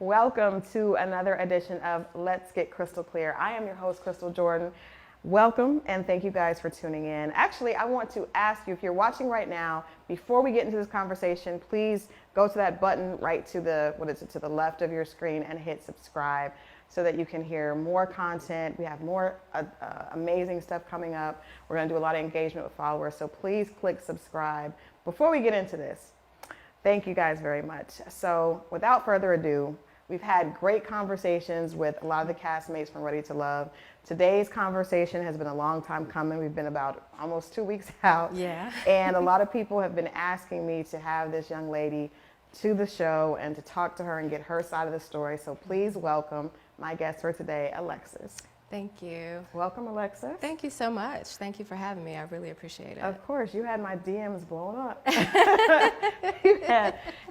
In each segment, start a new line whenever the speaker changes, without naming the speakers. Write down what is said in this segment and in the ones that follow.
Welcome to another edition of Let's Get Crystal Clear. I am your host, Crystal Jordan. Welcome, and thank you guys for tuning in. Actually, I want to ask you, if you're watching right now, before we get into this conversation, please go to that button right to the, to the left of your screen and hit subscribe so that you can hear more content. We have more amazing stuff coming up. We're going to do a lot of engagement with followers, so please click subscribe. Before we get into this, thank you guys very much. So without further ado, we've had great conversations with a lot of the castmates from Ready to Love. Today's conversation has been a long time coming. We've been about almost 2 weeks out.
Yeah.
And a lot of people have been asking me to have this young lady to the show and to talk to her and get her side of the story. So please welcome my guest for today, Alexis.
Thank you.
Welcome, Alexis.
Thank you so much. Thank you for having me. I really appreciate it.
Of course, you had my DMs blown up.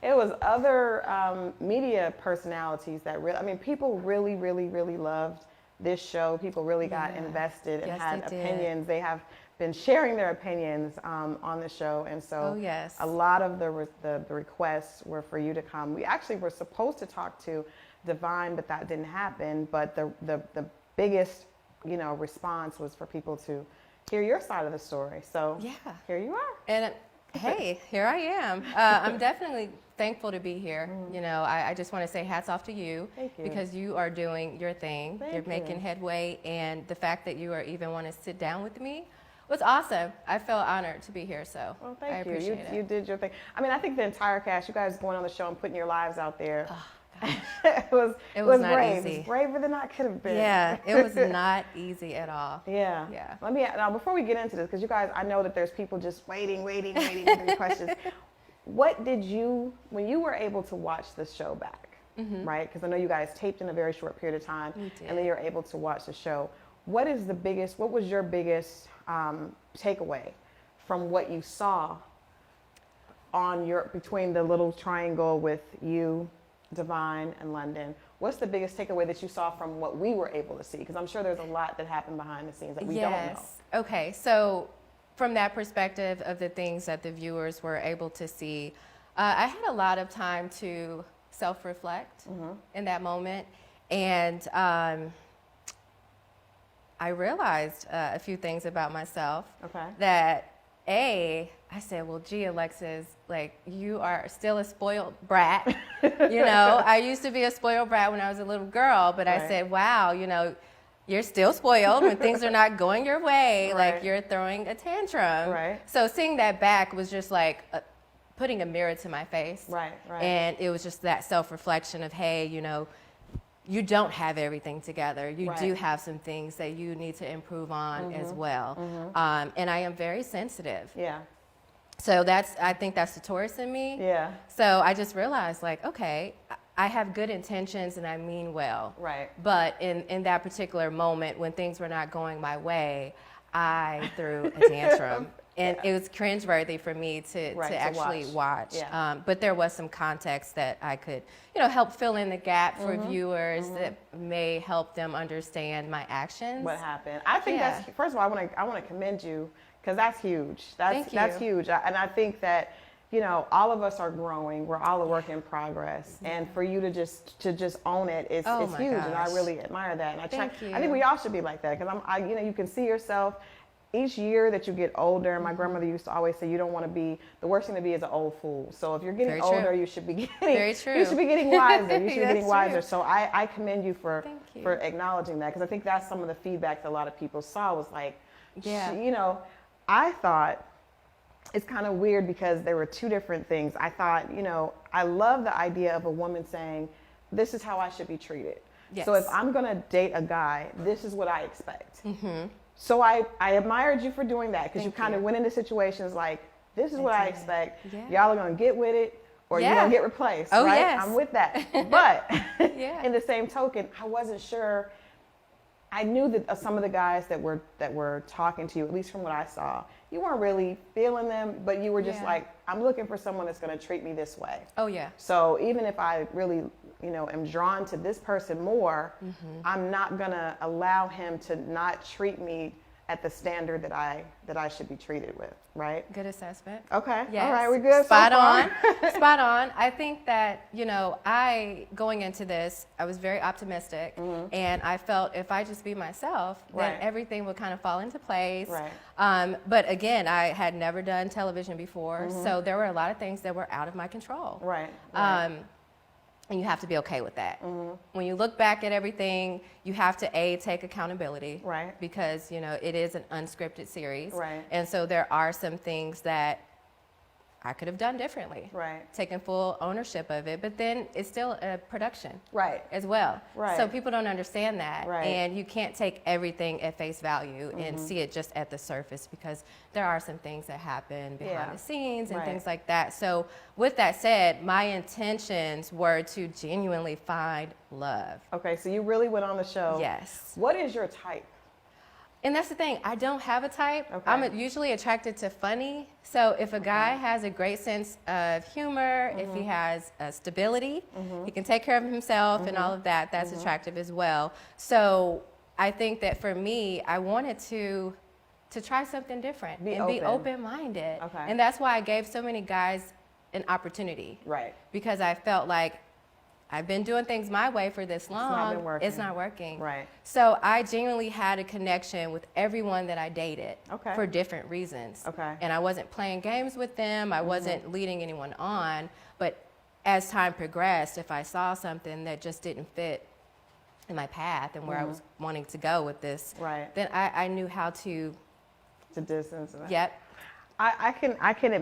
It was other media personalities that really, I mean, people really, really, really loved this show. People really got invested and had opinions. They have been sharing their opinions on the show. And so a lot of the requests were for you to come. We actually were supposed to talk to Divine, but that didn't happen. But the biggest, response was for people to hear your side of the story. So here you are.
And hey, here I am. I'm definitely thankful to be here. I just want to say hats off to you.
Thank you.
Because you are doing your thing. You're making headway, and the fact that you are even want to sit down with me was awesome. I felt honored to be here, so
thank
I appreciate it.
You did your thing. I mean, I think the entire cast, you guys going on the show and putting your lives out there. It was
not
brave.
easy.
It was braver than I could have been.
Yeah, it was not easy at all.
Yeah. Now before we get into this, because you guys, I know that there's people just waiting for the questions. What did you, when you were able to watch the show back, right? Because I know you guys taped in a very short period of time, and then you're able to watch the show. What was your biggest takeaway from what you saw between the little triangle with you, Divine, and London? What's the biggest takeaway that you saw from what we were able to see? Because I'm sure there's a lot that happened behind the scenes that we don't know.
Okay, so from that perspective of the things that the viewers were able to see, I had a lot of time to self-reflect in that moment. And I realized a few things about myself. That I said, well, gee, Alexis, like, you are still a spoiled brat. I used to be a spoiled brat when I was a little girl, but I said, wow, you're still spoiled when things are not going your way, like you're throwing a tantrum. So seeing that back was just like putting a mirror to my face. And it was just that self-reflection of, hey, you don't have everything together. You do have some things that you need to improve on as well. And I am very sensitive. So I think that's the Taurus in me. So I just realized, like, okay, I have good intentions and I mean well. But in that particular moment when things were not going my way, I threw a tantrum. And it was cringeworthy for me to actually watch. But there was some context that I could, help fill in the gap for viewers that may help them understand my actions.
What happened? I think that's, first of all, I want to commend you, because that's huge. That's huge. And I think that, all of us are growing. We're all a work in progress. And for you to just own it is huge. And I really admire that. And I think we all should be like that, because you can see yourself. Each year that you get older, my grandmother used to always say, you don't want to be, the worst thing to be is an old fool. So if you're getting older, you should be getting, you should be getting wiser. You should be getting wiser. So I commend you for acknowledging that, because I think that's some of the feedback that a lot of people saw was like, I thought it's kind of weird because there were two different things. I thought, I love the idea of a woman saying, this is how I should be treated. So if I'm going to date a guy, this is what I expect. So I admired you for doing that, because you kind of went into situations like, this is what I expect. Y'all are going to get with it, or you're going to get replaced. I'm with that. But in the same token, I wasn't sure. I knew that some of the guys that were talking to you, at least from what I saw, you weren't really feeling them, but you were just like, I'm looking for someone that's going to treat me this way. So even if I really, am drawn to this person more, I'm not going to allow him to not treat me at the standard that I should be treated with, right?
Good assessment.
Okay.
Yes.
All right, we're good.
Spot
so far.
on. Spot on. I think that, going into this, I was very optimistic, and I felt if I just be myself, then everything would kind of fall into place.
Right.
But again, I had never done television before, so there were a lot of things that were out of my control.
Right.
And you have to be okay with that. When you look back at everything, you have to take accountability.
Right.
Because, it is an unscripted series.
Right.
And so there are some things that I could have done differently.
Right.
Taken full ownership of it. But then it's still a production.
Right.
As well.
Right.
So people don't understand that.
Right.
And you can't take everything at face value and see it just at the surface, because there are some things that happen behind the scenes and things like that. So with that said, my intentions were to genuinely find love.
Okay, so you really went on the show.
Yes.
What is your type?
And that's the thing. I don't have a type.
Okay.
I'm usually attracted to funny. So if a guy has a great sense of humor, if he has stability, he can take care of himself and all of that, that's attractive as well. So I think that for me, I wanted to try something different be open-minded.
Okay.
And that's why I gave so many guys an opportunity.
Right.
Because I felt like I've been doing things my way for this long.
It's not working. Right.
So I genuinely had a connection with everyone that I dated for different reasons.
Okay.
And I wasn't playing games with them. I wasn't leading anyone on. But as time progressed, if I saw something that just didn't fit in my path and where I was wanting to go with this, then I knew how to
distance.
Yep.
I can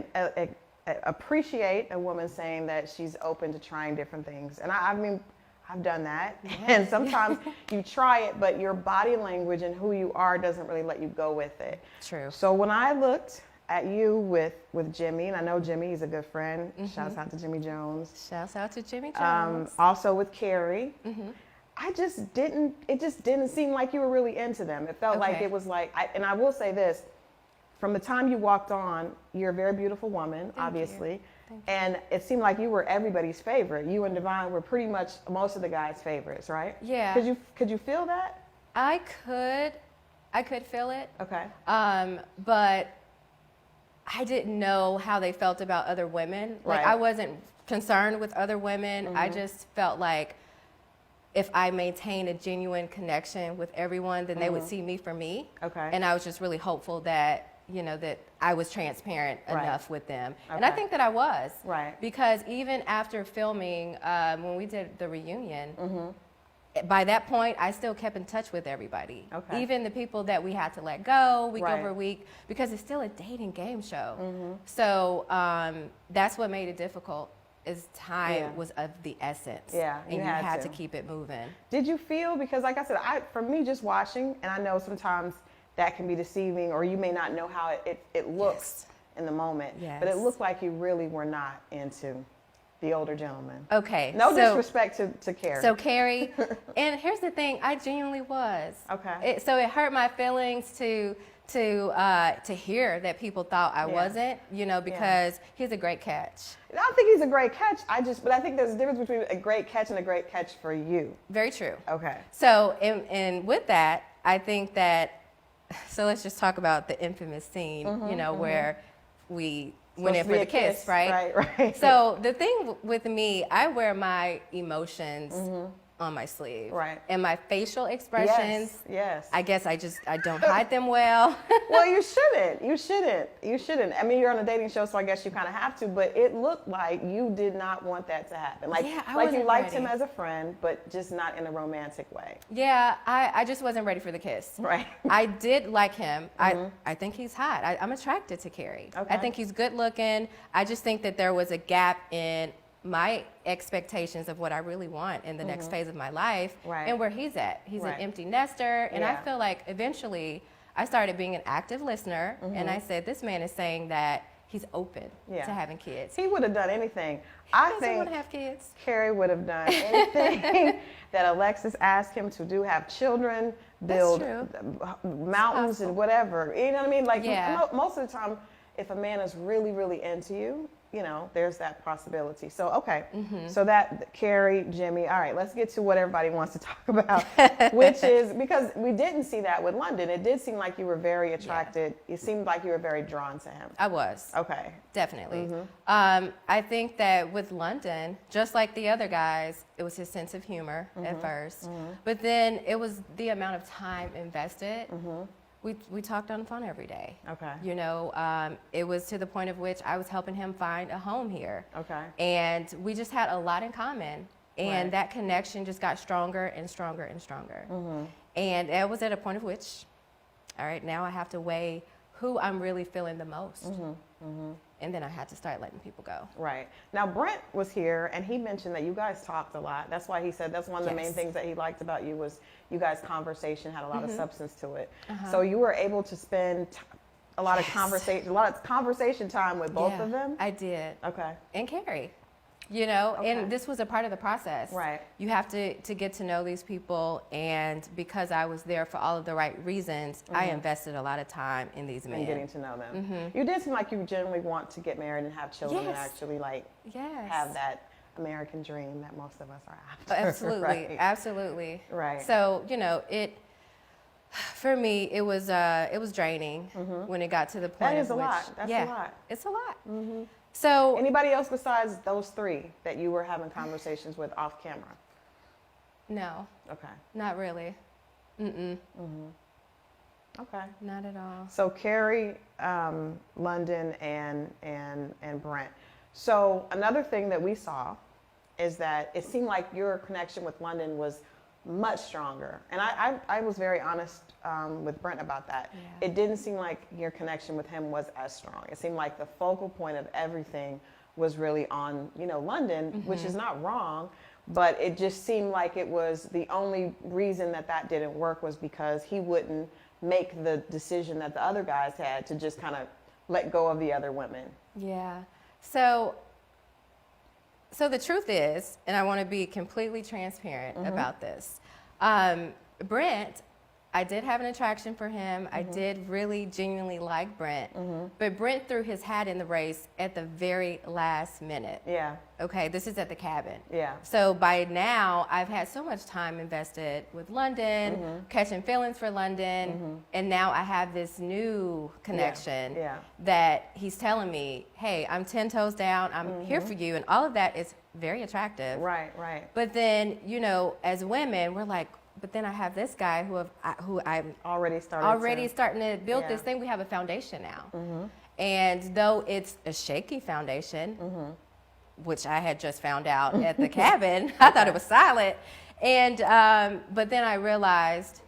appreciate a woman saying that she's open to trying different things. And I mean, I've done that. And sometimes you try it, but your body language and who you are doesn't really let you go with it.
True.
So when I looked at you with Jimmy, and I know Jimmy, he's a good friend. Shouts out to Jimmy Jones.
Shouts out to Jimmy Jones.
Also with Carrie. It just didn't seem like you were really into them. It felt like it was like, and I will say this, from the time you walked on, you're a very beautiful woman, obviously.
Thank you.
And it seemed like you were everybody's favorite. You and Divine were pretty much most of the guys' favorites, right?
Yeah.
Could you feel that?
I could feel it.
Okay.
But I didn't know how they felt about other women. Like, I wasn't concerned with other women. I just felt like if I maintained a genuine connection with everyone, then they would see me for me. Okay. And I was just really hopeful that, that I was transparent enough with them. Okay. And I think that I was. Right. Because even after filming, when we did the reunion, by that point, I still kept in touch with everybody. Okay. Even the people that we had to let go week over week, because it's still a dating game show. So that's what made it difficult. Is time was of the essence. Yeah, and you had to keep it moving.
Did you feel, because like I said, for me just watching, and I know sometimes that can be deceiving, or you may not know how it looks in the moment, but it looked like you really were not into the older gentleman.
Okay.
No disrespect to Carrie.
So Carrie, and here's the thing, I genuinely was. Okay. So it hurt my feelings to hear that people thought I wasn't, because he's a great catch.
I don't think he's a great catch. But I think there's a difference between a great catch and a great catch for you.
Very true.
Okay.
So, and with that, I think that, so let's just talk about the infamous scene, where we went in for the kiss, right? Right. So the thing with me, I wear my emotions on my sleeve. Right. And my facial expressions, I guess I don't hide them well.
Well, you shouldn't. I mean, you're on a dating show, so I guess you kind of have to, but it looked like you did not want that to happen. Like you liked him as a friend, but just not in a romantic way.
Yeah, I just wasn't ready for the kiss. Right. I did like him. I think he's hot. I'm attracted to Carrie. Okay. I think he's good looking. I just think that there was a gap in my expectations of what I really want in the next phase of my life and where he's at. He's an empty nester, and I feel like eventually I started being an active listener, and I said, this man is saying that he's open to having kids.
He would have done anything.
I think want to have kids.
Carrie would have done anything that Alexis asked him to do, have children, build mountains and whatever. You know what I mean? Like most of the time, if a man is really, really into you, you know, there's that possibility. So, okay. So that, Carrie, Jimmy, all right, let's get to what everybody wants to talk about, which is, because we didn't see that with London. It did seem like you were very attracted. It seemed like you were very drawn to him.
I was.
Okay.
Definitely. I think that with London, just like the other guys, it was his sense of humor at first. But then it was the amount of time invested. We talked on the phone every day.
Okay.
You know, it was to the point of which I was helping him find a home here.
Okay.
And we just had a lot in common. And that connection just got stronger and stronger and stronger. And it was at a point of which, all right, now I have to weigh who I'm really feeling the most. And then I had to start letting people go.
Right. Now, Brent was here, and he mentioned that you guys talked a lot. That's why he said that's one of the main things that he liked about you was you guys' conversation had a lot of substance to it. So you were able to spend a lot of conversation time with both of them?
I did.
Okay.
And Carrie. You know, and this was a part of the process.
Right.
You have to get to know these people, and because I was there for all of the right reasons, I invested a lot of time in these men.
And getting to know them. You did seem like you generally want to get married and have children and actually like have that American dream that most of us are after.
Absolutely,
right.
Absolutely.
Right.
So, you know, for me, it was draining when it got to the point.
That is a lot. That's a lot.
It's a lot. So
anybody else besides those three that you were having conversations with off camera?
No.
Okay.
Not really.
Okay.
Not at all.
So Carrie, London, and Brent. So another thing that we saw is that it seemed like your connection with London was much stronger. And I was very honest with Brent about that. Yeah. It didn't seem like your connection with him was as strong. It seemed like the focal point of everything was really on, you know, London, which is not wrong, but it just seemed like it was the only reason that didn't work was because he wouldn't make the decision that the other guys had to just kind of let go of the other women.
Yeah. So the truth is, and I want to be completely transparent about this, Brent, I did have an attraction for him. I did really genuinely like Brent, but Brent threw his hat in the race at the very last minute.
Yeah.
Okay, this is at the cabin.
Yeah.
So by now, I've had so much time invested with London, catching feelings for London, and now I have this new connection that he's telling me, hey, I'm 10 toes down, I'm here for you, and all of that is very attractive.
Right, right.
But then, you know, as women, we're like, but then I have this guy who I'm
already starting
to build this thing. We have a foundation now. And though it's a shaky foundation, which I had just found out at the cabin, I thought it was solid. And but then I realized,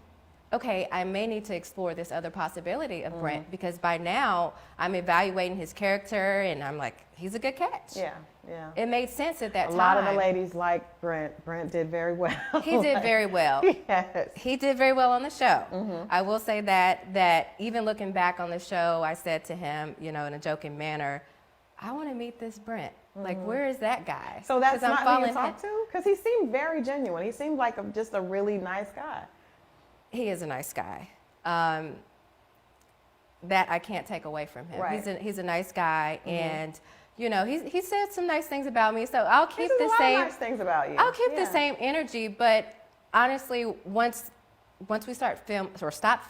okay, I may need to explore this other possibility of Brent, because by now I'm evaluating his character and I'm like, he's a good catch.
Yeah, yeah.
It made sense at that time.
A lot of the ladies like Brent. Brent did very well.
He did very well.
Yes.
He did very well on the show. I will say that even looking back on the show, I said to him, you know, in a joking manner, I want to meet this Brent. Like, where is that guy?
So that's not who you talked to? Because he seemed very genuine. He seemed like just a really nice guy.
He is a nice guy. That I can't take away from him.
Right.
He's a nice guy, and you know, he said some nice things about me. So I'll keep the
a
same.
Lot of nice things about you.
I'll keep the same energy, but honestly, once we stop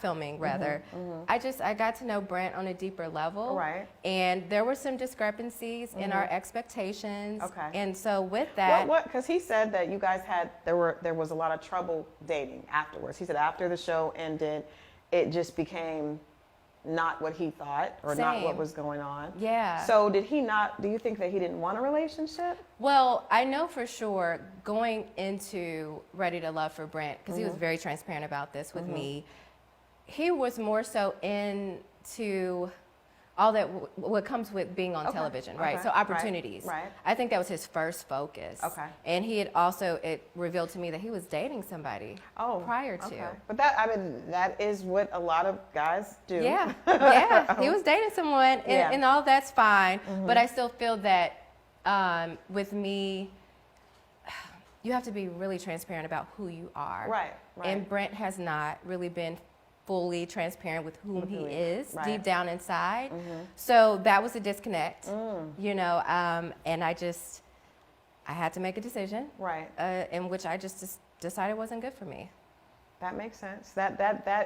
filming, rather, I got to know Brent on a deeper level.
Right.
And there were some discrepancies in our expectations.
Okay.
And so with that,
what? Because he said that you guys there was a lot of trouble dating afterwards. He said after the show ended, it just became not what he thought or not what was going on.
Yeah.
So do you think that he didn't want a relationship?
Well, I know for sure going into Ready to Love for Brent, because he was very transparent about this with me, he was more so into all that what comes with being on television, right? So opportunities.
Right.
I think that was his first focus.
Okay.
And he had it revealed to me that he was dating somebody prior to.
Okay. But that is what a lot of guys do.
Yeah, yeah. He was dating someone, and all that's fine. But I still feel that with me, you have to be really transparent about who you are.
Right.
And Brent has not really been fully transparent with whom he is
right.
deep down inside. So that was a disconnect, you know, and I had to make a decision,
right,
in which I just decided wasn't good for me.
That makes sense. That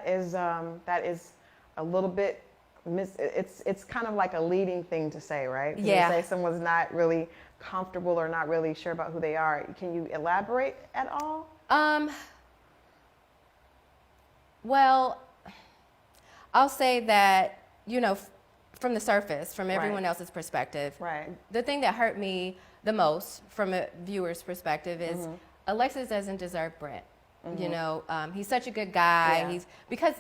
is a little bit. It's kind of like a leading thing to say, right?
Yeah.
You say someone's not really comfortable or not really sure about who they are. Can you elaborate at all?
Well, I'll say that, you know, from the surface, from everyone else's perspective,
right.
The thing that hurt me the most from a viewer's perspective is Alexis doesn't deserve Brent. You know, he's such a good guy.
Yeah.
Because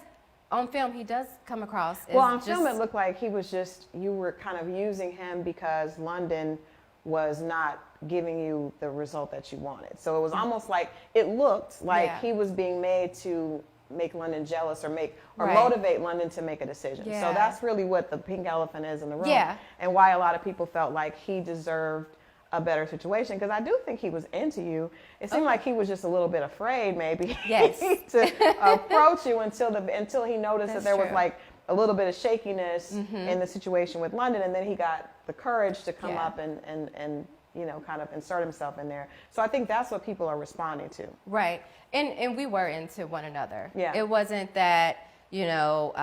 on film he does come across as
on film it looked like he was you were kind of using him because London was not giving you the result that you wanted. So it was almost like, it looked like he was being made to make London jealous or motivate London to make a decision.
Yeah.
So that's really what the pink elephant is in the room.
Yeah.
And why a lot of people felt like he deserved a better situation, because I do think he was into you. It seemed like he was just a little bit afraid, maybe, to approach you until he noticed that there was like a little bit of shakiness in the situation with London, and then he got the courage to come up and you know, kind of insert himself in there. So I think that's what people are responding to.
Right, and we were into one another.
Yeah.
It wasn't that, you know,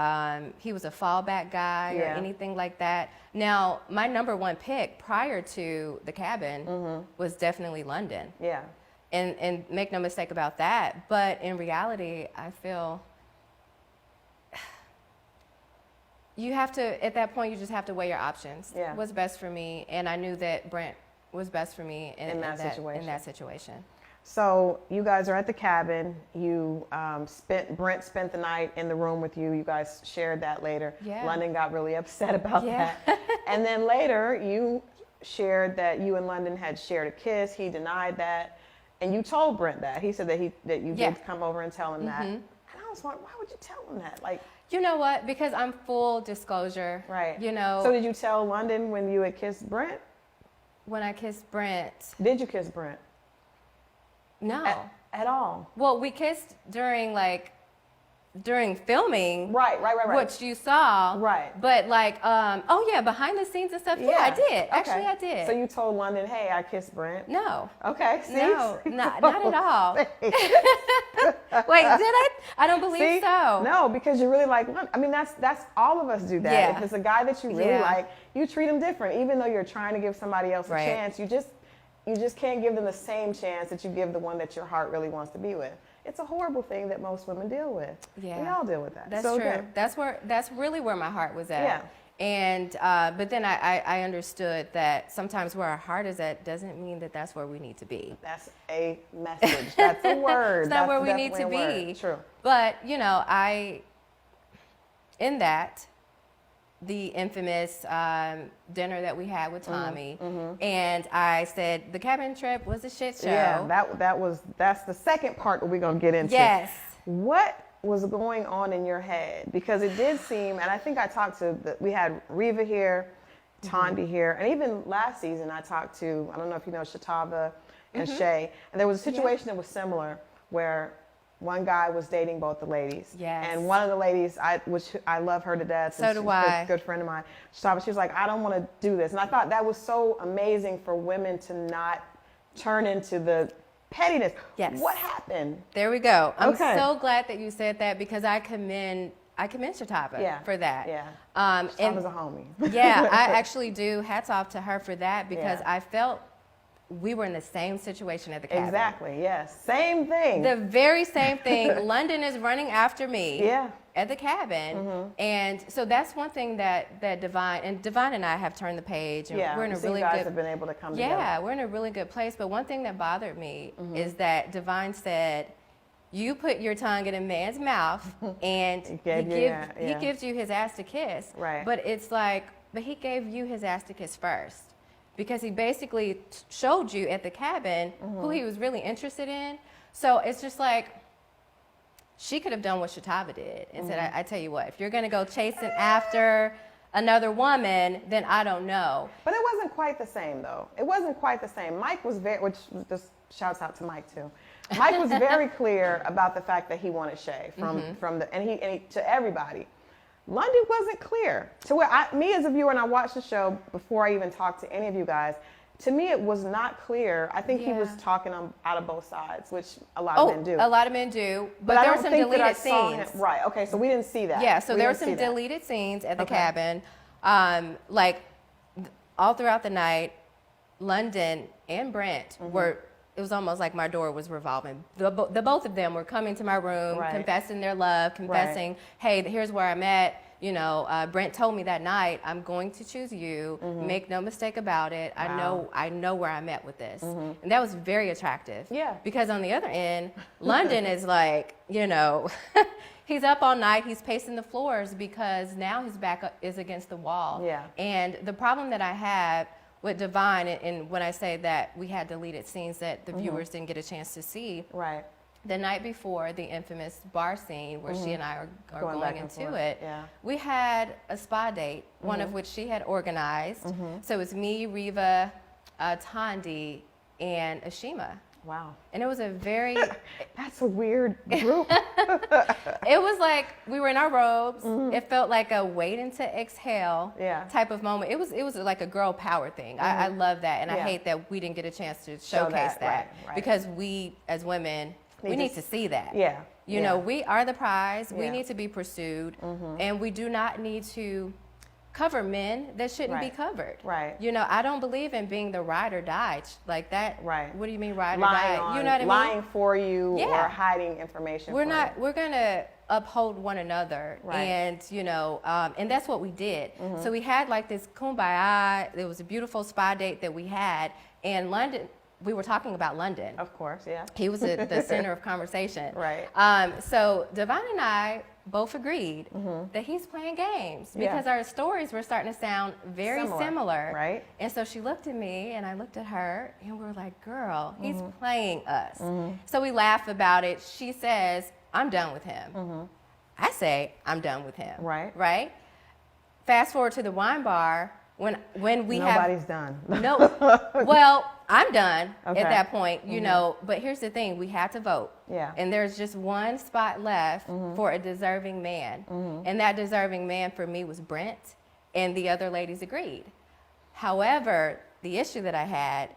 he was a fallback guy or anything like that. Now, my number one pick prior to The Cabin was definitely London.
Yeah.
And make no mistake about that. But in reality, I feel you have to, at that point, you just have to weigh your options.
Yeah.
What's best for me? And I knew that Brent was best for me in that situation.
So you guys are at the cabin. Brent spent the night in the room with you. You guys shared that later.
Yeah.
London got really upset about that. And then later you shared that you and London had shared a kiss. He denied that. And you told Brent that. He said that you did come over and tell him that. And I was like, why would you tell him that? Like,
you know what? Because I'm full disclosure.
Right.
You know.
So did you tell London when you had kissed Brent?
When I kissed Brent.
Did you kiss Brent?
No.
At all?
Well, we kissed during filming.
Right.
Which you saw.
Right.
But behind the scenes and stuff, I did. Okay. Actually, I did.
So you told London, hey, I kissed Brent?
No.
Okay, see?
No, not at all. Wait, did I? I don't believe so.
No, because you really like London. I mean, that's all of us do that.
Yeah.
If it's a guy that you really like, you treat him different. Even though you're trying to give somebody else a chance, you just can't give them the same chance that you give the one that your heart really wants to be with. It's a horrible thing that most women deal with. Yeah. We all deal with that.
That's
true.
Okay. That's really where my heart was at.
Yeah.
And but then I understood that sometimes where our heart is at doesn't mean that that's where we need to be.
That's a message. That's a word.
It's not where we need to be.
True.
But you know, the infamous dinner that we had with Tommy, and I said the cabin trip was a shit show.
Yeah, that's the second part that we're gonna get into.
Yes.
What was going on in your head? Because it did seem, and I think I talked we had Reva here, Tondi here, and even last season I talked to, I don't know if you know Shatava and Shay, and there was a situation that was similar where one guy was dating both the ladies.
Yes. And
one of the ladies, which I love her to death.
So do I.
She's a good friend of mine. She was like, I don't want to do this. And I thought that was so amazing for women to not turn into the pettiness.
Yes.
What happened?
There we go. I'm so glad that you said that, because I commend Shatava for that.
Yeah. Shatava's a homie.
Yeah, I actually do. Hats off to her for that, because I felt we were in the same situation at the cabin.
Exactly, yes. Same thing.
The very same thing. London is running after me at the cabin. And so that's one thing that Divine and I have turned the page. And we're in a really
guys
good,
have been able to come together.
Yeah, we're in a really good place. But one thing that bothered me is that Divine said, you put your tongue in a man's mouth and he gives you his ass to kiss.
Right.
But it's like, but he gave you his ass to kiss first. Because he basically showed you at the cabin who he was really interested in. So it's just like, she could have done what Shatava did and said, I tell you what, if you're going to go chasing after another woman, then I don't know.
But it wasn't quite the same, though. It wasn't quite the same. Mike was which just shouts out to Mike, too. Mike was very clear about the fact that he wanted Shay and he to everybody. London wasn't clear to where me as a viewer, and I watched the show before I even talked to any of you guys. To me, it was not clear. I think he was talking out of both sides, which a lot of men do.
A lot of men do, but there were some deleted scenes.
Right. Okay. So we didn't see that.
Yeah. So there were some deleted scenes at the cabin, like all throughout the night. London and Brent were. It was almost like my door was revolving. The both of them were coming to my room, confessing their love, confessing, hey, here's where I'm at. You know, Brent told me that night, I'm going to choose you. Make no mistake about it. Wow. I know where I'm at with this. And that was very attractive. Yeah. Because on the other end, London is like, you know, he's up all night. He's pacing the floors because now his back is against the wall. Yeah. And the problem that I have with Divine, and when I say that we had deleted scenes that the viewers didn't get a chance to see. Right. The night before the infamous bar scene where she and I are going into it, we had a spa date, one of which she had organized. So it was me, Reva, Tandi, and Ashima. Wow. And it was a very...
That's a weird group.
It was like we were in our robes. It felt like a waiting to exhale type of moment. It was like a girl power thing. I love that. And I hate that we didn't get a chance to showcase that. Right. Because we, as women, we need to see that. Yeah. You know, we are the prize. We need to be pursued. And we do not need to cover men that shouldn't be covered. Right. You know, I don't believe in being the ride or die like that. Right. What do you mean ride or die? You know what I mean?
Lying for you or hiding information.
We're going to uphold one another. Right. And, you know, and that's what we did. So we had like this kumbaya. It was a beautiful spa date that we had. And London, we were talking about London.
Of course, yeah.
He was the center of conversation.
Right.
So Devon and I both agreed that he's playing games because our stories were starting to sound very similar. Right. And so she looked at me and I looked at her and we were like, girl, he's playing us. So we laugh about it. She says, I'm done with him. I say, I'm done with him. Right. Right. Fast forward to the wine bar when
Nobody's done.
No. Well, I'm done at that point, you know, but here's the thing, we had to vote. Yeah. And there's just one spot left for a deserving man. And that deserving man for me was Brent, and the other ladies agreed. However, the issue that I had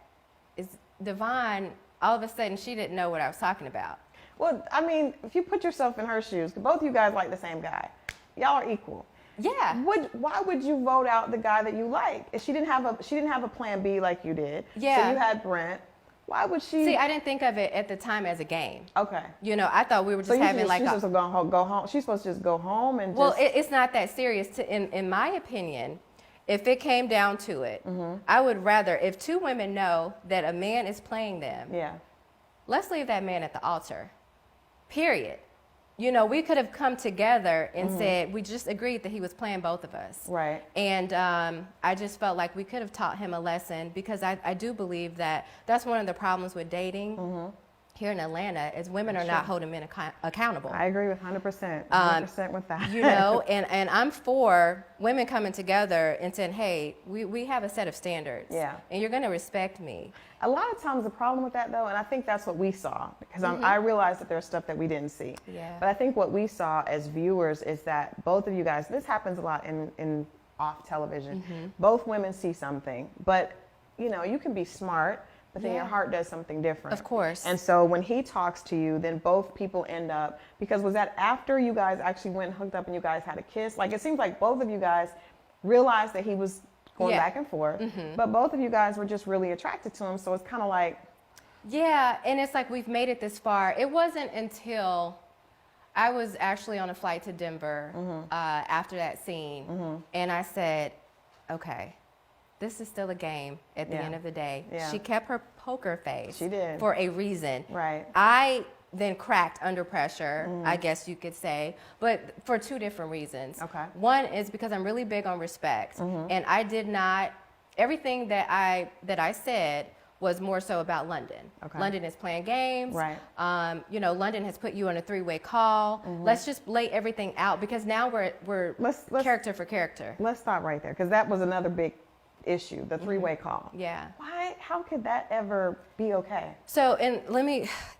is Devon, all of a sudden, she didn't know what I was talking about.
Well, I mean, if you put yourself in her shoes, both of you guys like the same guy. Y'all are equal. Yeah. Why would you vote out the guy that you like? If she didn't have a plan B like you did. Yeah. So you had Brent. Why would she?
See, I didn't think of it at the time as a game.
Okay.
You know, I thought we were just having like.
She's supposed to go home. She's supposed to just go home and.
Well, it's not that serious. In my opinion, if it came down to it, I would rather, if two women know that a man is playing them. Yeah. Let's leave that man at the altar. Period. You know, we could have come together and said, we just agreed that he was playing both of us. Right. And I just felt like we could have taught him a lesson because I do believe that that's one of the problems with dating here in Atlanta is women are not holding men accountable.
I agree with 100%. 100% with that.
You know, and I'm for women coming together and saying, hey, we have a set of standards. Yeah. And you're going to respect me.
A lot of times the problem with that, though, and I think that's what we saw, because I realized that there's stuff that we didn't see. Yeah. But I think what we saw as viewers is that both of you guys, this happens a lot in off television, both women see something, but, you know, you can be smart, but then your heart does something different.
Of course.
And so when he talks to you, then both people end up, because was that after you guys actually went and hooked up and you guys had a kiss? Like, it seems like both of you guys realized that he was going back and forth, but both of you guys were just really attracted to him, so it's kind of like...
Yeah, and it's like we've made it this far. It wasn't until I was actually on a flight to Denver after that scene, and I said, okay, this is still a game at the end of the day. Yeah. She kept her poker face.
She did.
For a reason.
Right.
I then cracked under pressure, I guess you could say, but for two different reasons. Okay. One is because I'm really big on respect, and I did not, everything that I said was more so about London. Okay. London is playing games. Right. You know, London has put you on a three-way call. Let's just lay everything out because now we're character for character.
Let's stop right there because that was another big issue, the three-way call.
Yeah.
Why? how could that ever be okay?
So,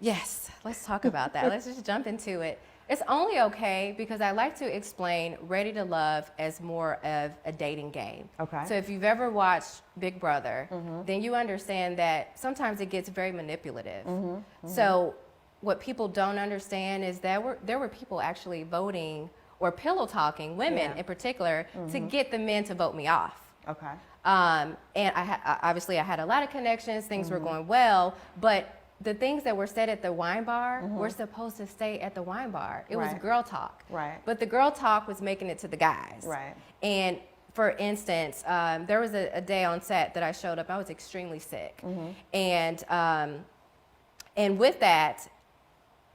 let's talk about that. Let's just jump into it. It's only okay because I like to explain Ready to Love as more of a dating game.
Okay.
So if you've ever watched Big Brother, then you understand that sometimes it gets very manipulative. So what people don't understand is that there were people actually voting or pillow talking, women in particular, to get the men to vote me off.
Okay.
And obviously I had a lot of connections, things were going well, but the things that were said at the wine bar were supposed to stay at the wine bar. It was girl talk.
Right.
But the girl talk was making it to the guys.
Right.
And for instance, there was a day on set that I showed up. I was extremely sick. And with that,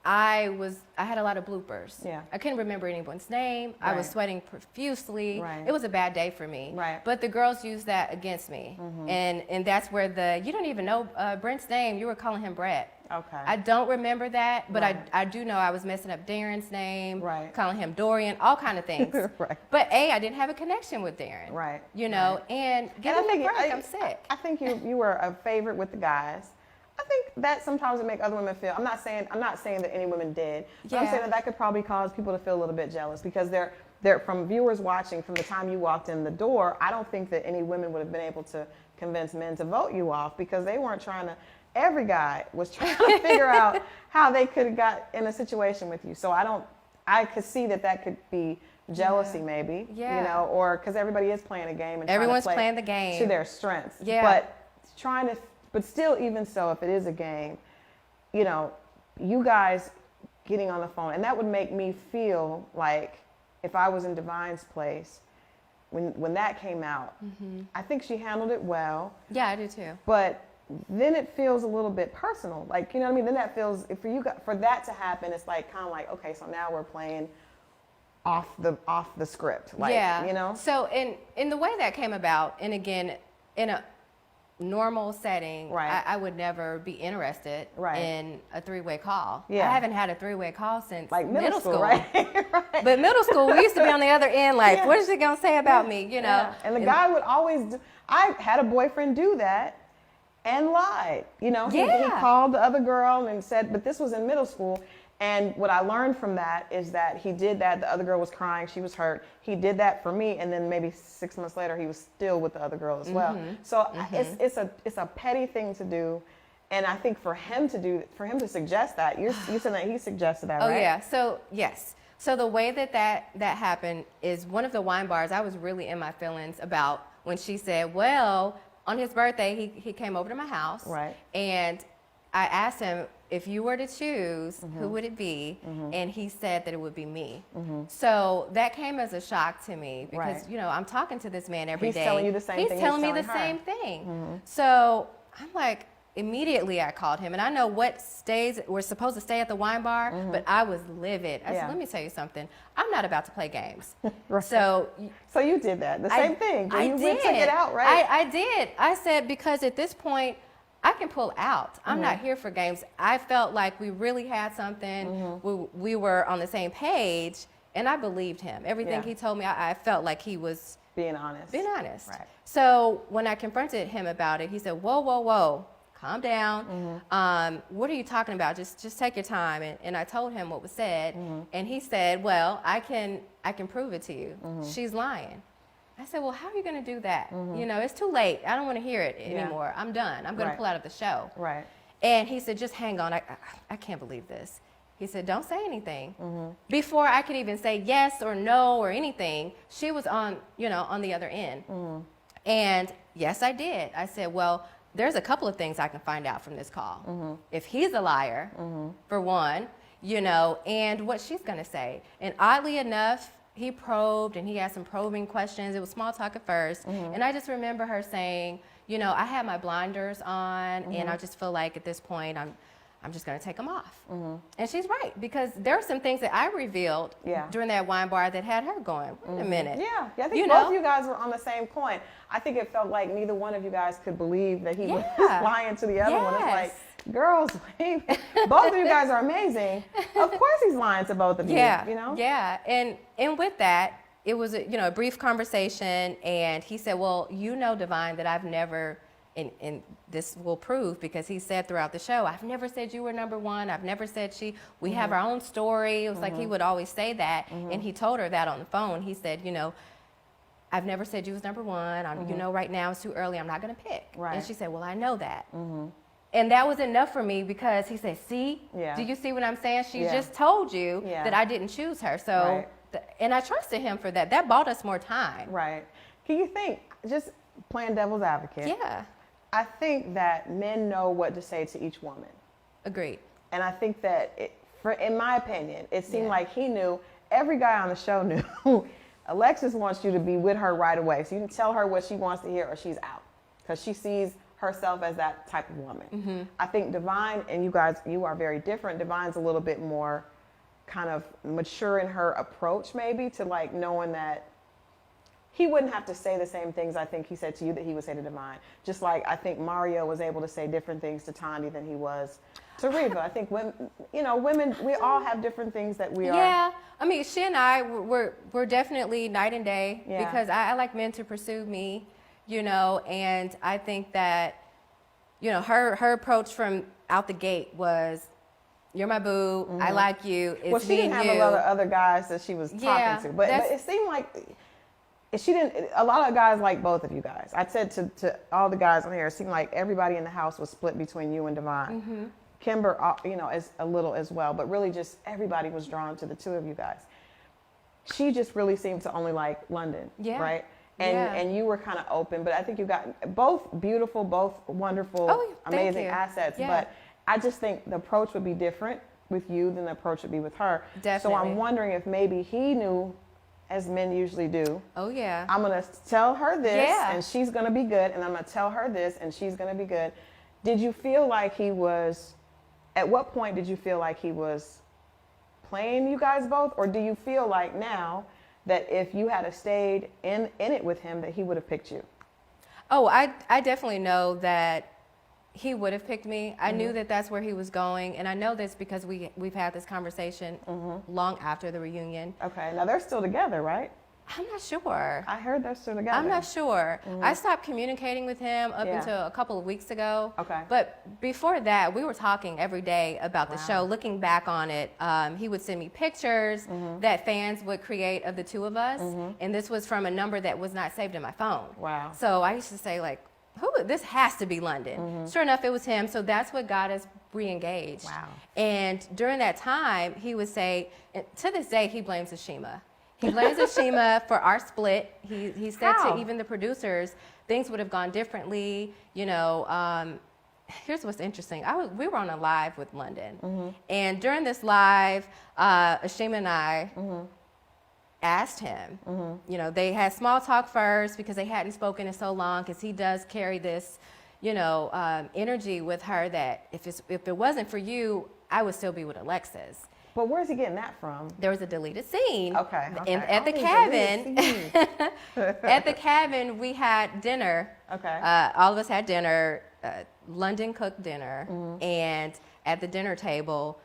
I had a lot of bloopers.
Yeah.
I couldn't remember anyone's name. I was sweating profusely.
Right.
It was a bad day for me.
Right.
But the girls used that against me. And that's where you don't even know Brent's name. You were calling him Brett.
Okay.
I don't remember that, but
Right.
I do know I was messing up Darren's name,
Right.
calling him Dorian, all kind of things.
Right.
But I didn't have a connection with Darren.
Right.
You know, and give me a break, I'm sick.
I think you were a favorite with the guys. I think that sometimes would make other women feel. I'm not saying that any women did. But I'm saying that could probably cause people to feel a little bit jealous because they're from viewers watching from the time you walked in the door. I don't think that any women would have been able to convince men to vote you off because they weren't trying to. Every guy was trying to figure out how they could have got in a situation with you. So I could see that could be jealousy maybe.
Yeah.
You know, or because everybody is playing a game and
Everyone's
trying to play
playing the game
to their strengths.
Yeah.
But still, even so, if it is a game, you know, you guys getting on the phone, and that would make me feel like if I was in Divine's place, when that came out, I think she handled it well.
Yeah, I do too.
But then it feels a little bit personal, like, you know what I mean? Then that feels, for that to happen, it's like kind of like, okay, so now we're playing off the script, like, you know.
So in the way that came about, and again, in a normal setting, I would never be interested in a three-way call. Yeah. I haven't had a three-way call since
like middle school.
Right? But middle school, we used to be on the other end, like, what is she gonna say about me, you know?
Yeah. And the guy would always I had a boyfriend do that and lied. You know, he called the other girl and said, but this was in middle school. And what I learned from that is that he did that. The other girl was crying. She was hurt. He did that for me. And then maybe 6 months later, he was still with the other girl as well. So it's a petty thing to do. And I think for him to suggest that, you said that he suggested that, right?
Oh, yeah. So, yes. So the way that happened is one of the wine bars, I was really in my feelings about when she said, well, on his birthday, he came over to my house.
Right.
And I asked him, if you were to choose, who would it be? And he said that it would be me. So that came as a shock to me because, you know, I'm talking to this man every day.
He's telling you the same thing.
He's telling me the same thing. So I'm like, immediately I called him. And I know what stays, we're supposed to stay at the wine bar, but I was livid. I said, let me tell you something. I'm not about to play games. So
you did that. The same thing.
I
did.
You
took it out, right?
I did. I said, because at this point, I can pull out. I'm not here for games. I felt like we really had something. We were on the same page, and I believed him. Everything he told me, I felt like he was
being honest.
Right. So when I confronted him about it, he said, whoa, whoa, whoa, calm down. What are you talking about? Just take your time. And I told him what was said, and he said, well, I can prove it to you. She's lying. I said, well, how are you going to do that? You know, it's too late. I don't want to hear it anymore. I'm done. I'm going to pull out of the show.
Right.
And he said, just hang on. I can't believe this. He said, don't say anything. Before I could even say yes or no or anything, she was on the other end. And yes, I did. I said, well, there's a couple of things I can find out from this call. If he's a liar, for one, you know, and what she's going to say. And oddly enough, he probed and he asked some probing questions. It was small talk at first. And I just remember her saying, you know, I had my blinders on and I just feel like at this point I'm just going to take them off. And she's right, because there are some things that I revealed during that wine bar that had her going, wait a minute.
Yeah, I think both of you guys were on the same point. I think it felt like neither one of you guys could believe that he was lying to the other one. It's like, girls, both of you guys are amazing. Of course he's lying to both of you, you know?
Yeah, and with that, it was a brief conversation, and he said, well, you know, Divine, that I've never and this will prove, because he said throughout the show, I've never said you were number one. I've never said we have our own story. It was like he would always say that. And he told her that on the phone. He said, you know, I've never said you was number one. You know, right now it's too early. I'm not going to pick. Right. And she said, well, I know that. And that was enough for me, because he said, see, do you see what I'm saying? She just told you that I didn't choose her. So, and I trusted him for that. That bought us more time.
Right. Can you think, just playing devil's advocate?
Yeah.
I think that men know what to say to each woman.
Agreed.
And I think that, in my opinion, it seemed like he knew, every guy on the show knew, Alexis wants you to be with her right away. So you can tell her what she wants to hear or she's out. Because she sees herself as that type of woman. I think Divine, and you guys, you are very different. Divine's a little bit more kind of mature in her approach, maybe, to like knowing that he wouldn't have to say the same things I think he said to you that he would say to Divine. Just like I think Mario was able to say different things to Tanya than he was to Reva. I think women, you know, women, we all have different things that we are.
Yeah, I mean, she and I, we're definitely night and day, because I like men to pursue me, you know, and I think that, you know, her approach from out the gate was, you're my boo, I like you, it's
well, she didn't have a lot of other guys that she was talking to, but it seemed like she didn't. A lot of guys like both of you guys. I said to all the guys on here, it seemed like everybody in the house was split between you and Divine. Kimber, you know, is a little as well, but really just everybody was drawn to the two of you guys. She just really seemed to only like London, right? And you were kind of open, but I think you got both beautiful, both wonderful, amazing assets. But I just think the approach would be different with you than the approach would be with her.
Definitely.
So I'm wondering if maybe he knew, as men usually do.
Oh, yeah.
I'm going to tell her this, and she's going to be good, and I'm going to tell her this, and she's going to be good. Did you feel like he was, at what point did you feel like he was playing you guys both, or do you feel like now that if you had stayed in it with him, that he would have picked you?
Oh, I definitely know that he would have picked me. I knew that that's where he was going, and I know this because we've had this conversation long after the reunion.
Okay, now they're still together, right?
I'm not sure.
I heard they're still together.
I'm not sure. I stopped communicating with him up until a couple of weeks ago. Okay. But before that, we were talking every day about the show. Looking back on it, he would send me pictures that fans would create of the two of us, and this was from a number that was not saved in my phone. Wow. So I used to say, like, this has to be London. Sure enough, it was him. So that's what got us re-engaged. Wow. And during that time, he would say, to this day, he blames Ashima. He blames Ashima for our split. He said to even the producers, things would have gone differently. You know, here's what's interesting. We were on a live with London. And during this live, Ashima and I asked him, you know, they had small talk first because they hadn't spoken in so long, because he does carry this, you know, energy with her that if it wasn't for you, I would still be with Alexis.
But where's he getting that from?
There was a deleted scene.
Okay.
At the cabin. At the cabin, we had dinner. Okay. All of us had dinner. London cooked dinner, and at the dinner table,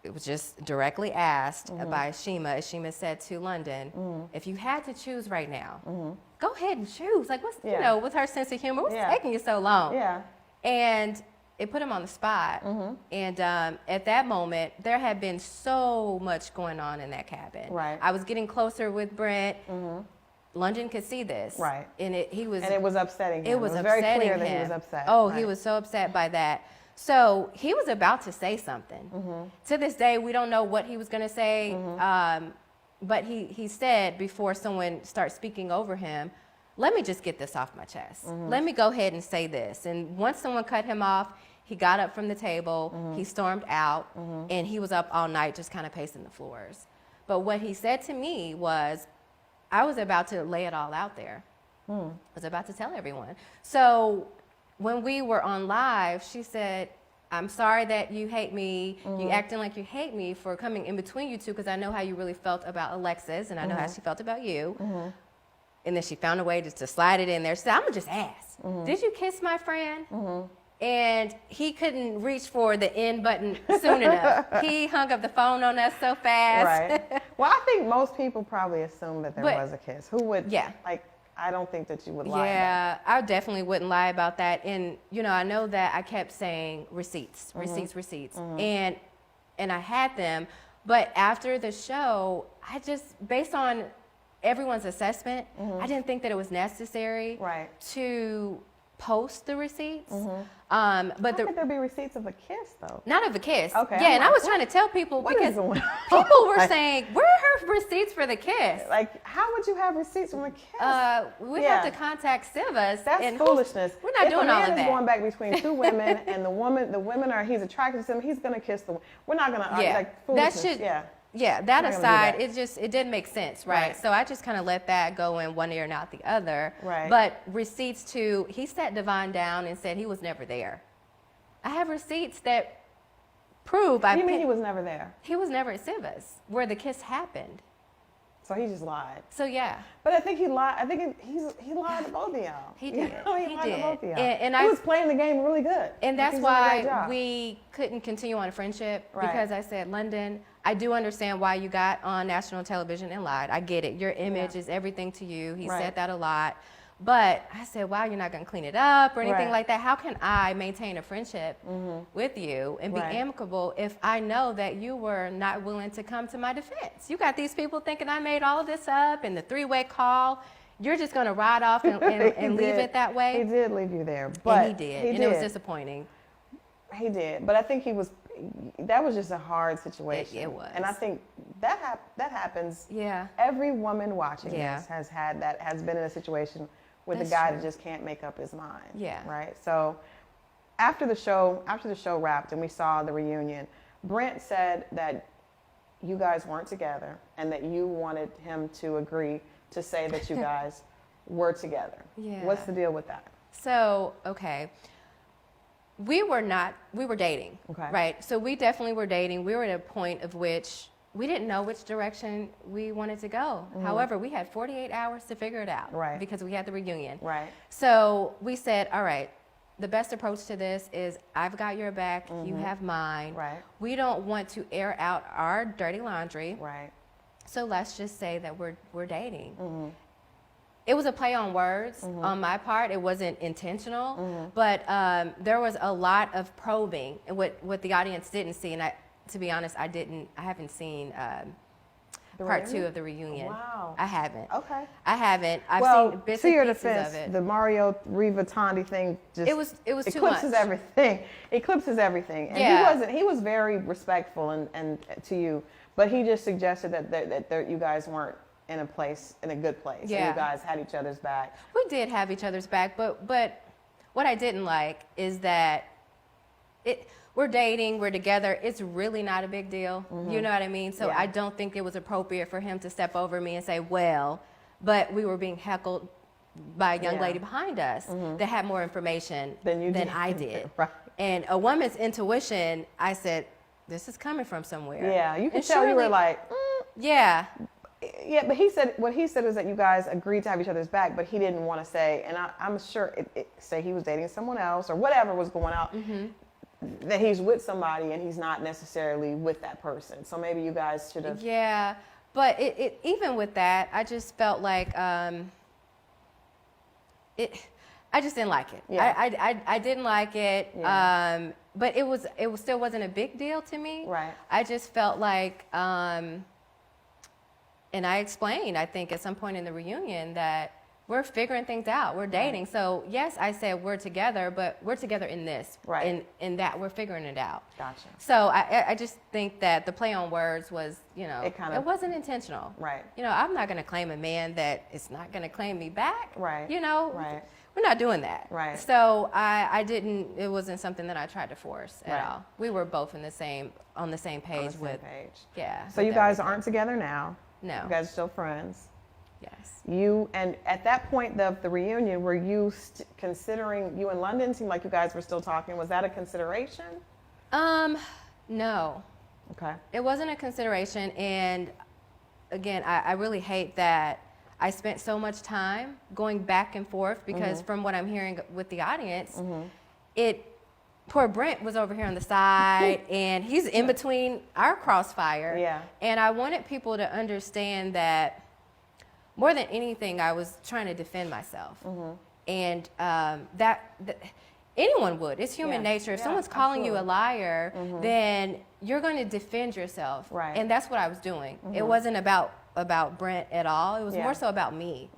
it was just directly asked by Ashima. Ashima said to London, "If you had to choose right now, go ahead and choose. Like, what's you know, with her sense of humor, what's taking you so long?" Yeah. And it put him on the spot. And at that moment, there had been so much going on in that cabin. Right. I was getting closer with Brent. London could see this. Right. And it was upsetting him. It was upsetting very clear him. That he was upset. Oh, he was so upset by that. So he was about to say something. To this day, we don't know what he was going to say. But he said, before someone starts speaking over him, let me just get this off my chest. Let me go ahead and say this. And once someone cut him off, he got up from the table, he stormed out, and he was up all night just kind of pacing the floors. But what he said to me was, I was about to lay it all out there. I was about to tell everyone. So when we were on live, she said, I'm sorry that you hate me. You acting like you hate me for coming in between you two, because I know how you really felt about Alexis, and I know how she felt about you. And then she found a way to slide it in there. She said, I'm going to just ask, did you kiss my friend? And he couldn't reach for the end button soon enough. He hung up the phone on us so fast. Right.
Well, I think most people probably assume that there was a kiss. Who would, I don't think that you would lie.
Yeah, I definitely wouldn't lie about that. And, I know that I kept saying receipts, and I had them. But after the show, I just, based on everyone's assessment, I didn't think that it was necessary to post the receipts.
But could there be receipts of a kiss, though?
Not of a kiss.
Okay.
Yeah, and I was trying to tell people because people were saying, "Where are her receipts for the kiss?"
Like, how would you have receipts from a kiss?
We have to contact Sivas.
That's foolishness.
We're not doing all of that.
If a man is going back between two women, and the women are he's attracted to them, he's gonna kiss the. We're not gonna like foolishness.
Yeah, that aside, it didn't make sense, right? So I just kind of let that go in one ear and out the other.
Right.
But receipts too, he sat Devon down and said he was never there. I have receipts that prove.
You mean he was never there?
He was never at Sivas where the kiss happened.
So he just lied.
So yeah.
But I think he lied. I think he lied to both of y'all.
He did.
He lied to both of y'all.
And
he was playing the game really good.
And that's why we couldn't continue on a friendship because I said, London, I do understand why you got on national television and lied. I get it. Your image is everything to you. He said that a lot. But I said, wow, you're not going to clean it up or anything like that. How can I maintain a friendship with you and be amicable if I know that you were not willing to come to my defense? You got these people thinking I made all of this up and the three-way call. You're just going to ride off and leave it that way?
He did leave you there. But
and he did. It was disappointing.
He did. But I think that was just a hard situation.
It was.
And I think that happens.
Yeah.
Every woman watching this has been in a situation with a guy that just can't make up his mind.
Yeah.
Right. So after the show wrapped and we saw the reunion, Brent said that you guys weren't together and that you wanted him to agree to say that you guys were together.
Yeah.
What's the deal with that?
So, okay. We were dating.
Okay.
Right. So we definitely were dating. We were at a point of which we didn't know which direction we wanted to go. However, we had 48 hours to figure it out.
Right.
Because we had the reunion.
Right.
So we said, all right, the best approach to this is I've got your back, you have mine.
Right.
We don't want to air out our dirty laundry.
Right.
So let's just say that we're dating. It was a play on words on my part. It wasn't intentional, but there was a lot of probing. And what the audience didn't see, and to be honest, I haven't seen part 2 of the reunion.
Wow.
I haven't.
Okay.
I haven't. I've seen bits and pieces
defense,
of it.
The Mario Riva Tondi thing just
it was too
eclipses
much.
everything. Eclipses everything. And he was very respectful and to you, but he just suggested that you guys weren't in a good place.
Yeah.
And you guys had each other's back.
We did have each other's back, but what I didn't like is that we're dating, we're together. It's really not a big deal. You know what I mean? So I don't think it was appropriate for him to step over me and say, well, but we were being heckled by a young lady behind us that had more information than I did.
Right.
And a woman's intuition, I said, this is coming from somewhere.
Yeah, you could tell you were like,
Yeah.
Yeah, but what he said is that you guys agreed to have each other's back, but he didn't want to say, and I'm sure, say he was dating someone else or whatever was going on, that he's with somebody and he's not necessarily with that person. So maybe you guys should have.
Yeah, but it even with that, I just felt like I just didn't like it.
Yeah.
I didn't like it.
Yeah.
But it still wasn't a big deal to me.
Right.
I just felt like, and I explained, I think, at some point in the reunion that we're figuring things out. We're dating. Right. So, yes, I said we're together, but we're together in this.
Right.
In that we're figuring it out.
Gotcha.
So, I just think that the play on words was, it wasn't intentional.
Right.
I'm not going to claim a man that is not going to claim me back.
Right.
Right. We're not doing that.
Right.
So, it wasn't something that I tried to force at all. We were both on the same page Yeah.
So, you guys aren't together now.
No.
You guys are still friends.
Yes.
And at that point of the reunion, were you considering, you and London seemed like you guys were still talking. Was that a consideration?
No.
Okay.
It wasn't a consideration. And again, I really hate that I spent so much time going back and forth because from what I'm hearing with the audience, poor Brent was over here on the side and he's in between our crossfire.
Yeah.
And I wanted people to understand that more than anything, I was trying to defend myself. And that anyone would. It's human nature. If someone's calling you a liar, then you're going to defend yourself.
Right.
And that's what I was doing. It wasn't about Brent at all. It was more so about me.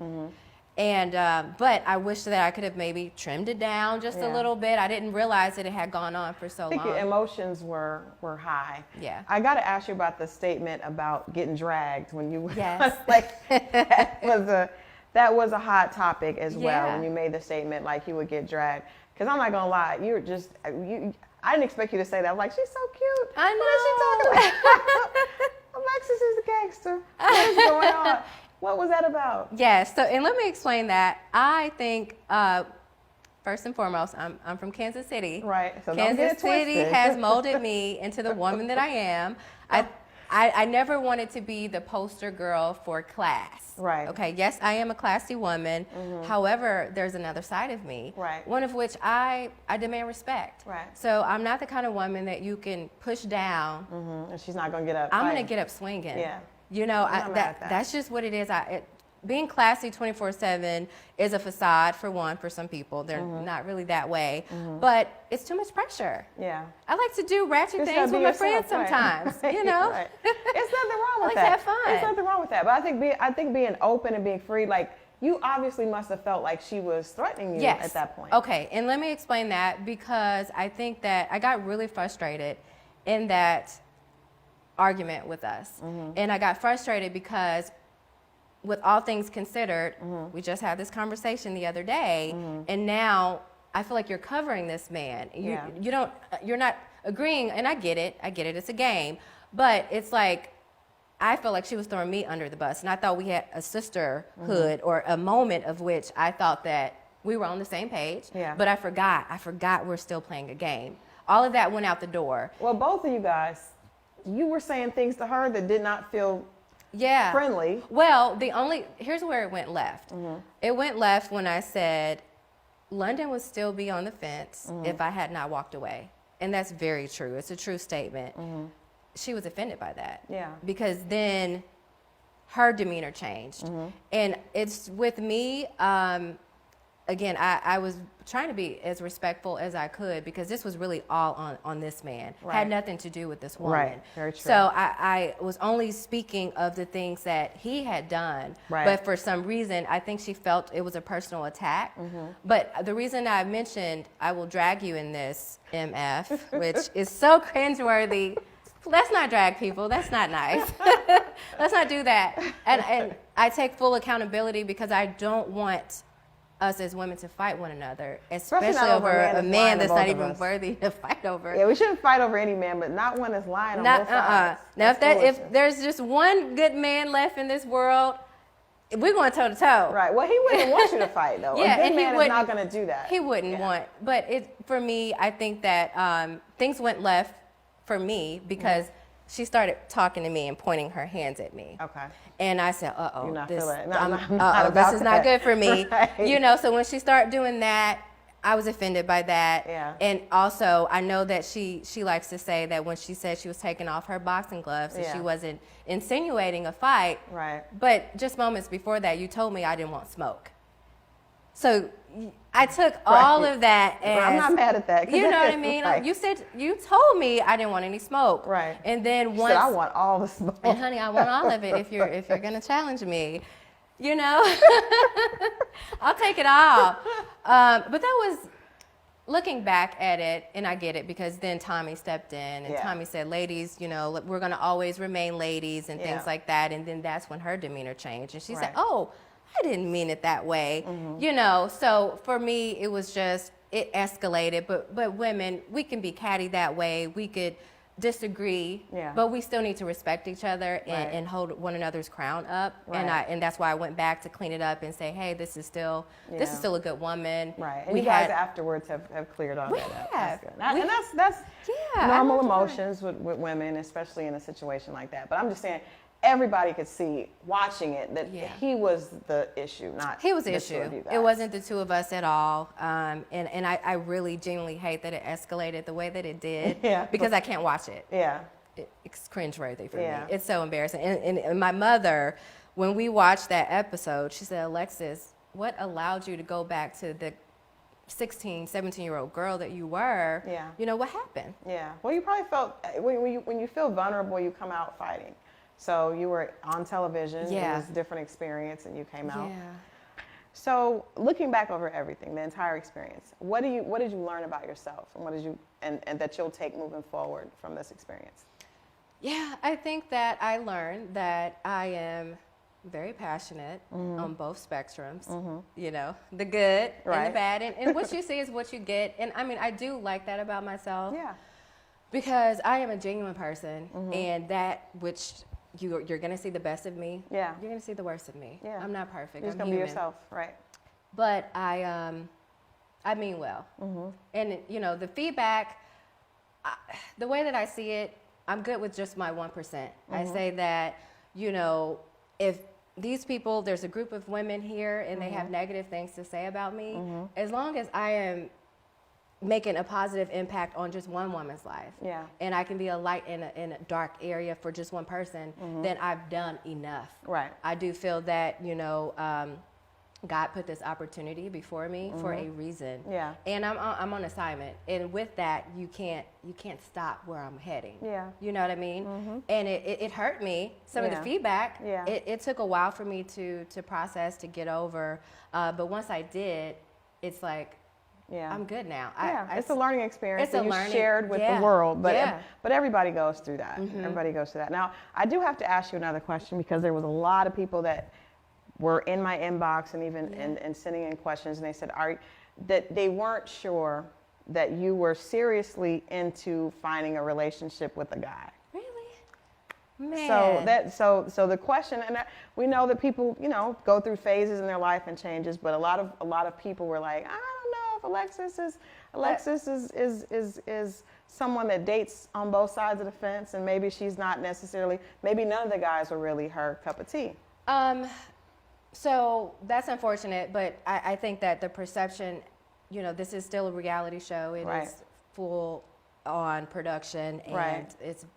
And but I wish that I could have maybe trimmed it down just a little bit. I didn't realize that it had gone on for so long.
I think your emotions were high.
Yeah.
I got to ask you about the statement about getting dragged when you
Yes.
like that was a hot topic as well when you made the statement like you would get dragged. Because I'm not gonna lie, you were just I didn't expect you to say that. I'm like, she's so cute.
I know.
What is she talking about? Alexis is the gangster. What is going on? What was that about?
Yes. So, and let me explain that. I think, first and foremost, I'm from Kansas City.
Right. So
Kansas City has molded me into the woman that I am. I never wanted to be the poster girl for class.
Right.
Okay. Yes, I am a classy woman. However, there's another side of me.
Right.
One of which I demand respect.
Right.
So I'm not the kind of woman that you can push down.
And she's not gonna get up.
I'm gonna get up swinging.
Yeah.
You know, that's just what it is. Being classy 24/7 is a facade for one, for some people. They're not really that way, but it's too much pressure.
Yeah.
I like to do ratchet things with my friends sometimes, you know?
Right. It's nothing wrong with
I like
that.
to have fun.
There's nothing wrong with that. But I think being open and being free, like you obviously must have felt like she was threatening you at that point.
Okay, and let me explain that because I think that I got really frustrated in that argument with us. And I got frustrated because with all things considered, we just had this conversation the other day, and now I feel like you're covering this man. You're not agreeing, and I get it, it's a game, but it's like, I feel like she was throwing me under the bus, and I thought we had a sisterhood or a moment of which I thought that we were on the same page, but I forgot we're still playing a game. All of that went out the door.
Well, both of you guys, you were saying things to her that did not feel friendly.
Well, here's where it went left. It went left when I said London would still be on the fence if I had not walked away. And that's very true. It's a true statement. She was offended by that. Yeah. Because then her demeanor changed. And it's with me, again, I was trying to be as respectful as I could because this was really all on this man. Had nothing to do with this woman.
Right, very true.
So I was only speaking of the things that he had done. Right. But for some reason, I think she felt it was a personal attack. But the reason I mentioned I will drag you in this, MF, which is so cringeworthy. Let's not drag people. That's not nice. Let's not do that. And I take full accountability because I don't want us as women to fight one another, especially over a man that's not even worthy to fight over.
Yeah, we shouldn't fight over any man, but not one that's lying on both sides.
Now, if there's just one good man left in this world, we're going toe to toe.
Right. Well, he wouldn't want you to fight, though.
Yeah,
a good man is not going to do that.
He wouldn't want. But for me, I think that things went left for me because she started talking to me and pointing her hands at me. Okay. And I said, this is not good for me. Right. You know, so when she started doing that, I was offended by that. Yeah. And also, I know that she likes to say that when she said she was taking off her boxing gloves, that she wasn't insinuating a fight. Right. But just moments before that, you told me I didn't want smoke. So I took all of that as...
I'm not mad at that.
You know what I mean? Right. You told me I didn't want any smoke. Right. And then once...
said, I want all the smoke.
And honey, I want all of it if you're going to challenge me. You know? I'll take it all. But that was... Looking back at it, and I get it, because then Tommy stepped in, and Tommy said, ladies, you know, we're going to always remain ladies and things like that. And then that's when her demeanor changed. And she said, oh... I didn't mean it that way, you know. So for me, it was just, it escalated. But women, we can be catty that way. We could disagree, but we still need to respect each other and hold one another's crown up. And that's why I went back to clean it up and say, hey, this is still a good woman. Right.
And you guys afterwards have cleared all that up. That's good. And that's normal emotions with women, especially in a situation like that. But I'm just saying, everybody could see watching it that he was the issue, not
he was the issue. It wasn't the two of us at all. And I really genuinely hate that it escalated the way that it did because I can't watch it. Yeah. It's cringeworthy for me. It's so embarrassing. And my mother when we watched that episode, she said, Alexis, what allowed you to go back to the 16, 17-year-old girl that you were?
Yeah.
You know, what happened?
Yeah. Well, you probably felt, when you feel vulnerable, you come out fighting. So you were on television.
Yeah.
It was a different experience, and you came out.
Yeah.
So looking back over everything, the entire experience, what did you learn about yourself, and what did you and that you'll take moving forward from this experience?
Yeah, I think that I learned that I am very passionate on both spectrums. You know, the good and the bad, and what you see is what you get. And I mean, I do like that about myself.
Yeah.
Because I am a genuine person, and that which you're going to see the best of me.
Yeah.
You're going to see the worst of me.
Yeah.
I'm not perfect.
You're just
I'm
gonna be
human.
yourself, right?
But I mean well. And you know, the feedback, the way that I see it, I'm good with just my 1%. I say that, you know, if these people, there's a group of women here and they have negative things to say about me, as long as I am making a positive impact on just one woman's life, and I can be a light in a dark area for just one person, then I've done enough.
Right.
I do feel that, you know, God put this opportunity before me for a reason.
Yeah.
And I'm on assignment, and with that, you can't stop where I'm heading.
Yeah.
You know what I mean? And it hurt me. Some of the feedback.
Yeah.
It took a while for me to process, to get over. But once I did, it's like, I'm good now.
It's a learning experience
that
you shared with the world, but everybody goes through that. Everybody goes through that. Now, I do have to ask you another question, because there was a lot of people that were in my inbox and even and sending in questions, and they said that they weren't sure that you were seriously into finding a relationship with a guy.
Really? Man.
So the question, and we know that people, you know, go through phases in their life and changes, but a lot of people were like, I don't know if Alexis is someone that dates on both sides of the fence, and maybe she's not necessarily, maybe none of the guys were really her cup of tea.
So that's unfortunate, but I think that the perception, you know, this is still a reality show. It is full on production, and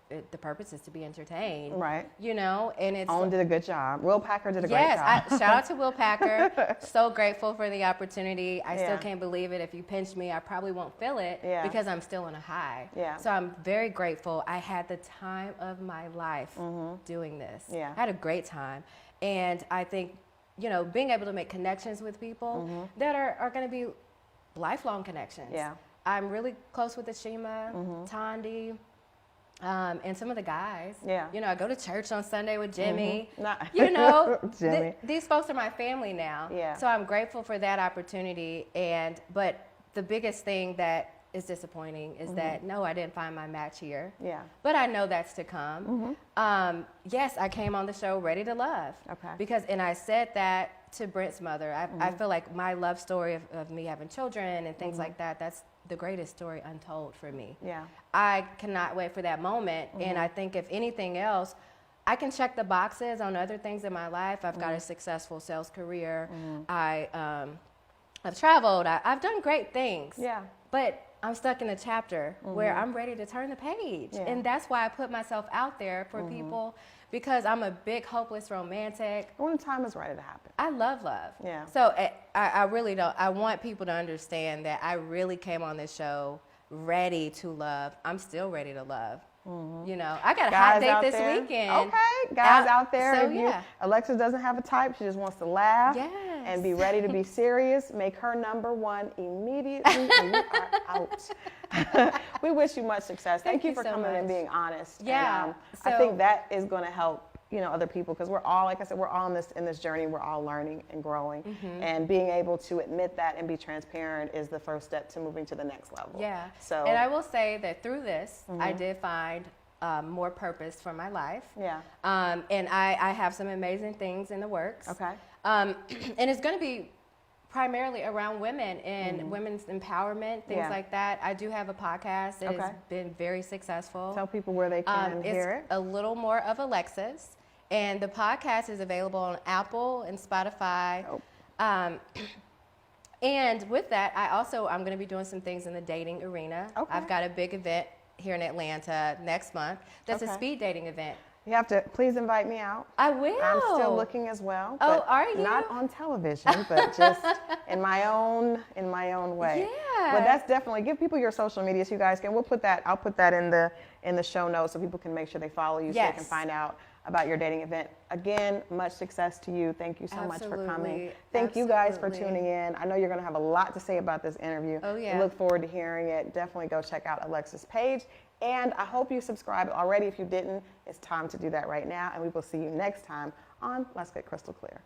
the purpose is to be entertained. Right. You know, and it's...
Owen did a good job. Will Packer did a great job.
Yes, shout out to Will Packer. So grateful for the opportunity. I still can't believe it. If you pinch me, I probably won't feel it because I'm still on a high. Yeah. So I'm very grateful. I had the time of my life doing this. Yeah. I had a great time. And I think, you know, being able to make connections with people that are going to be lifelong connections. Yeah. I'm really close with Ashima, Tondi, and some of the guys. Yeah. You know, I go to church on Sunday with Jimmy. You know, these folks are my family now. Yeah. So I'm grateful for that opportunity. But the biggest thing that is disappointing is that, no, I didn't find my match here. Yeah. But I know that's to come. Yes, I came on the show ready to love. Okay. And I said that to Brent's mother. I feel like my love story of me having children and things like that, that's the greatest story untold for me. Yeah. I cannot wait for that moment. And I think if anything else, I can check the boxes on other things in my life. I've got a successful sales career. I've traveled. I've done great things. Yeah. But I'm stuck in a chapter where I'm ready to turn the page. Yeah. And that's why I put myself out there for people, because I'm a big hopeless romantic.
When the time is ready to happen.
I love love. Yeah. So I really don't. I want people to understand that I really came on this show ready to love. I'm still ready to love. You know, I got a hot date this weekend.
Okay, guys out there, so, Alexis doesn't have a type. She just wants to laugh and be ready to be serious. Make her number one immediately, and you are out. We wish you much success. Thank you for so coming and being honest. Yeah, and, I think that is going to help, you know, other people, because we're all, like I said, we're all in this journey. We're all learning and growing, and being able to admit that and be transparent is the first step to moving to the next level. Yeah. So,
and I will say that through this, I did find more purpose for my life. Yeah. And I have some amazing things in the works. Okay. And it's going to be primarily around women and women's empowerment, things like that. I do have a podcast that has been very successful.
Tell people where they can hear it.
It's a little more of Alexis. And the podcast is available on Apple and Spotify. And with that, I'm going to be doing some things in the dating arena. Okay. I've got a big event here in Atlanta next month. That's a speed dating event.
You have to please invite me out.
I will.
I'm still looking as well.
Oh, are you?
Not on television, but just in my own way.
Yeah.
But that's definitely, give people your social media so you guys can. I'll put that in the show notes so people can make sure they follow you so they can find out about your dating event. Again, much success to you. Thank you so much for coming. Thank you guys for tuning in. I know you're going to have a lot to say about this interview.
Oh, yeah.
We look forward to hearing it. Definitely go check out Alexis' page. And I hope you subscribed already. If you didn't, it's time to do that right now. And we will see you next time on Let's Get Crystal Clear.